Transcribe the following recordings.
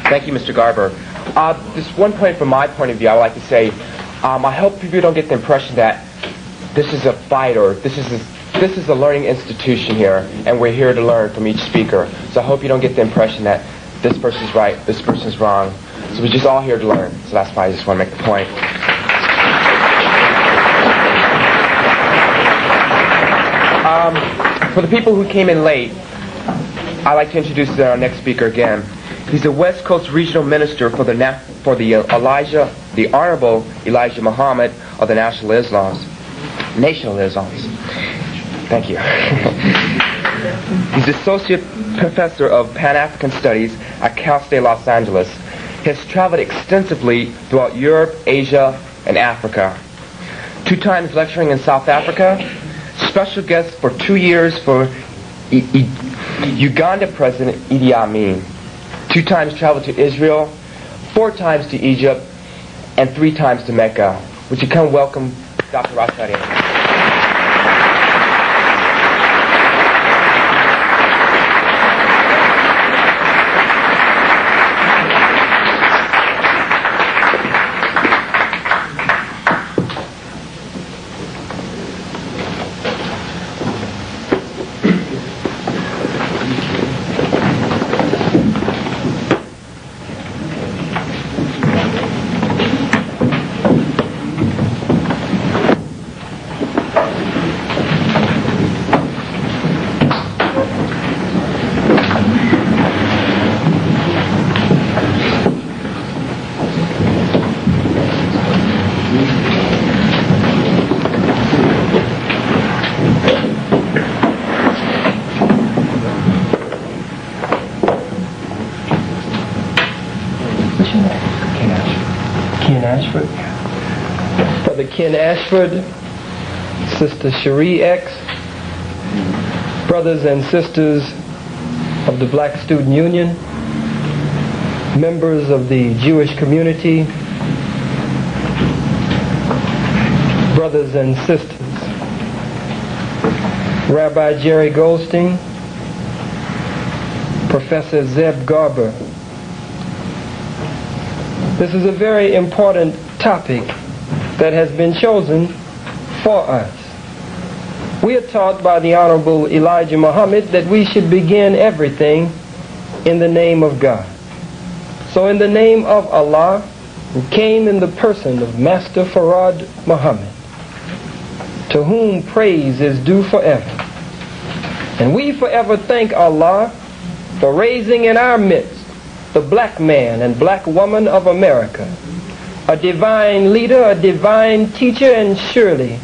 Thank you, Mr. Garber. Just one point from my point of view, I would like to say, I hope people don't get the impression that this is a fight or this is a learning institution here, and we're here to learn from each speaker. So I hope you don't get the impression that this person's right, this person's wrong. So we're just all here to learn. So that's why I just want to make the point. For the people who came in late, I'd like to introduce our next speaker again. He's the West Coast Regional Minister for the Honorable Elijah Muhammad of the National Islams. Thank you. He's Associate Professor of Pan-African Studies at Cal State Los Angeles. He has traveled extensively throughout Europe, Asia, and Africa. 2 times lecturing in South Africa. Special guest for 2 years for Uganda President Idi Amin. 2 times traveled to Israel, 4 times to Egypt, and 3 times to Mecca. Would you come welcome Dr. Rashadi? Brother Ken Ashford, Sister Cherie X, brothers and sisters of the Black Student Union, members of the Jewish community, brothers and sisters, Rabbi Jerry Goldstein, Professor Zeb Garber. This is a very important topic that has been chosen for us. We are taught by the Honorable Elijah Muhammad that we should begin everything in the name of God. So in the name of Allah, who came in the person of Master Farad Muhammad, to whom praise is due forever. And we forever thank Allah for raising in our midst the black man and black woman of America, a divine leader, a divine teacher, and surely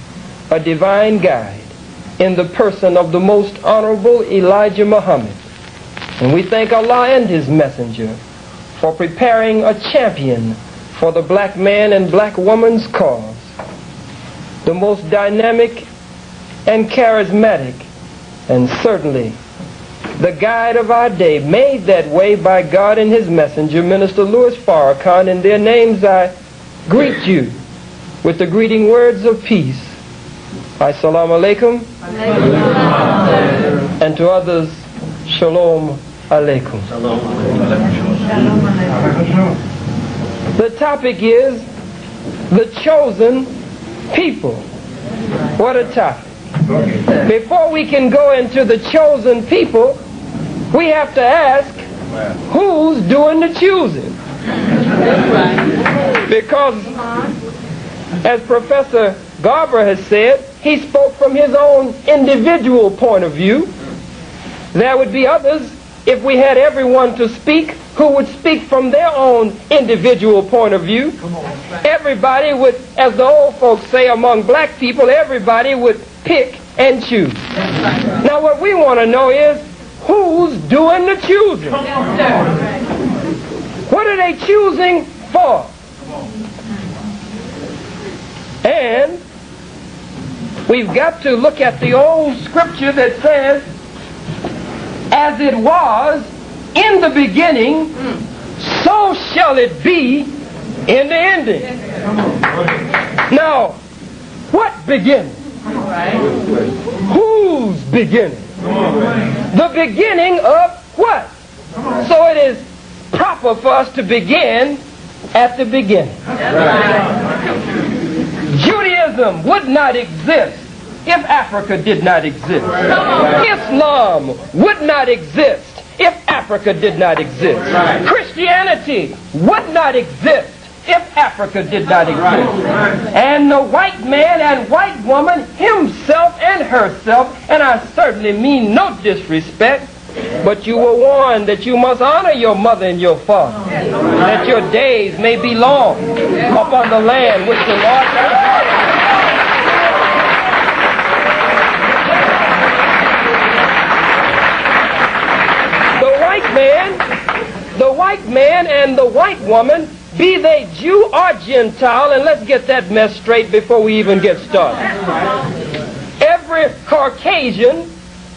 a divine guide in the person of the most honorable Elijah Muhammad. And we thank Allah and his messenger for preparing a champion for the black man and black woman's cause, the most dynamic and charismatic, and certainly the guide of our day, made that way by God and his messenger, Minister Louis Farrakhan. In their names I greet you with the greeting words of peace. Assalamu alaikum. And to others, shalom alaikum. The topic is the chosen people. What a topic. Before we can go into the chosen people, we have to ask, who's doing the choosing? Because, as Professor Garber has said, he spoke from his own individual point of view. There would be others, if we had everyone to speak, who would speak from their own individual point of view. Everybody would, as the old folks say among black people, everybody would pick and choose. Now what we want to know is, who's doing the choosing? What are they choosing for? And we've got to look at the old scripture that says, as it was in the beginning, so shall it be in the ending. Now, what beginning? Whose beginning? The beginning of what? So it is proper proper for us to begin at the beginning. Judaism would not exist if Africa did not exist. Islam would not exist if Africa did not exist. Christianity would not exist if Africa did not exist. And the white man and white woman, himself and herself, and I certainly mean no disrespect, but you were warned that you must honor your mother and your father, that your days may be long upon the land which the Lord has. The white man and the white woman, be they Jew or Gentile, and let's get that mess straight before we even get started. Every Caucasian,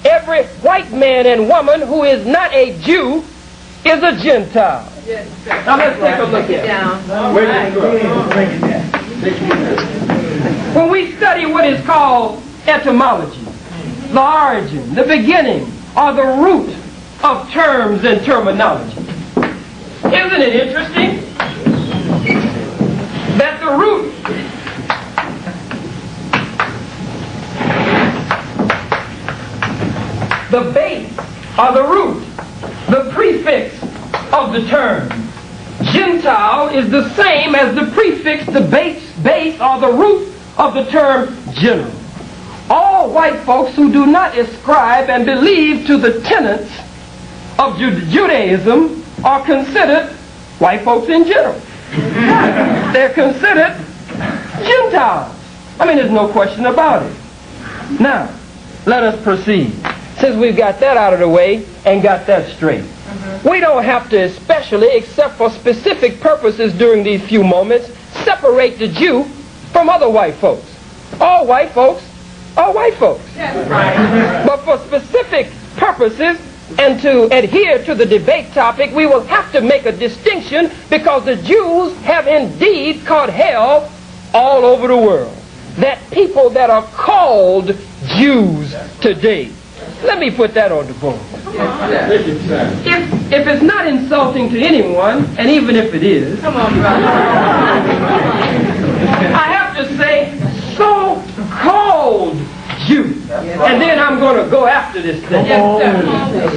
every white man and woman who is not a Jew is a Gentile. Now let's take a look at it. When we study what is called etymology, the origin, the beginning, or the root of terms and terminology, isn't it interesting that the root the base or the root, the prefix of the term Gentile is the same as the prefix, the base or the root of the term general. All white folks who do not ascribe and believe to the tenets of Judaism are considered white folks in general. They're considered Gentiles. I mean, there's no question about it. Now, let us proceed. Since we've got that out of the way and got that straight, we don't have to, especially except for specific purposes during these few moments, separate the Jew from other white folks. All white folks are white folks. But for specific purposes, and to adhere to the debate topic, we will have to make a distinction because the Jews have indeed caught hell all over the world. That people that are called Jews today. Let me put that on the board. If it's not insulting to anyone, and even if it is, I have to say so-called Jew. And then I'm going to go after this thing.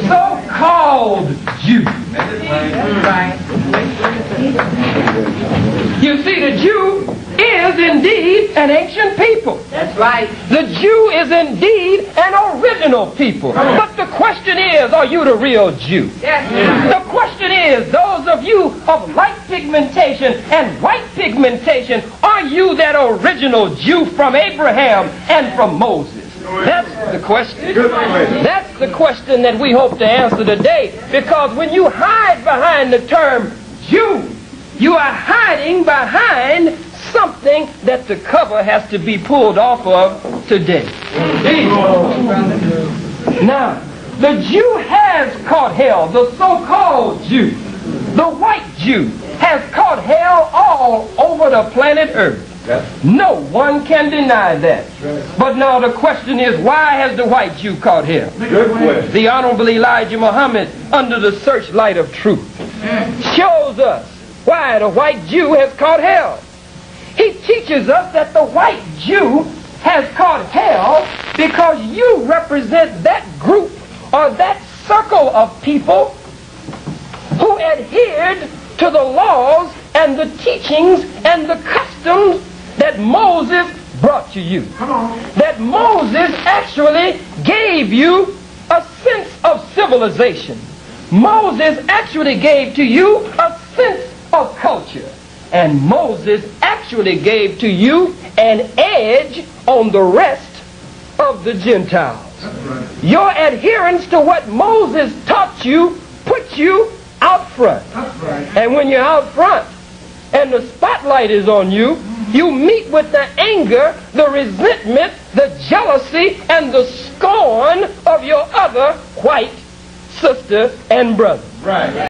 So-called Jew. You see, the Jew is indeed an ancient people. That's right. The Jew is indeed an original people. But the question is, are you the real Jew? Yes. The question is, those of you of light pigmentation and white pigmentation, are you that original Jew from Abraham and from Moses? That's the question. That's the question that we hope to answer today. Because when you hide behind the term Jew, you are hiding behind something that the cover has to be pulled off of today. Now, the Jew has caught hell, the so-called Jew. The white Jew has caught hell all over the planet Earth. No one can deny that. But now the question is, why has the white Jew caught hell? The Honorable Elijah Muhammad, under the searchlight of truth, shows us why the white Jew has caught hell. He teaches us that the white Jew has caught hell because you represent that group or that circle of people who adhered to the laws and the teachings and the customs that Moses brought to you. That Moses actually gave you a sense of civilization. Moses actually gave to you a sense of culture. And Moses actually gave to you an edge on the rest of the Gentiles. Your adherence to what Moses taught you put you out front. And when you're out front and the spotlight is on you, you meet with the anger, the resentment, the jealousy, and the scorn of your other white sister and brother.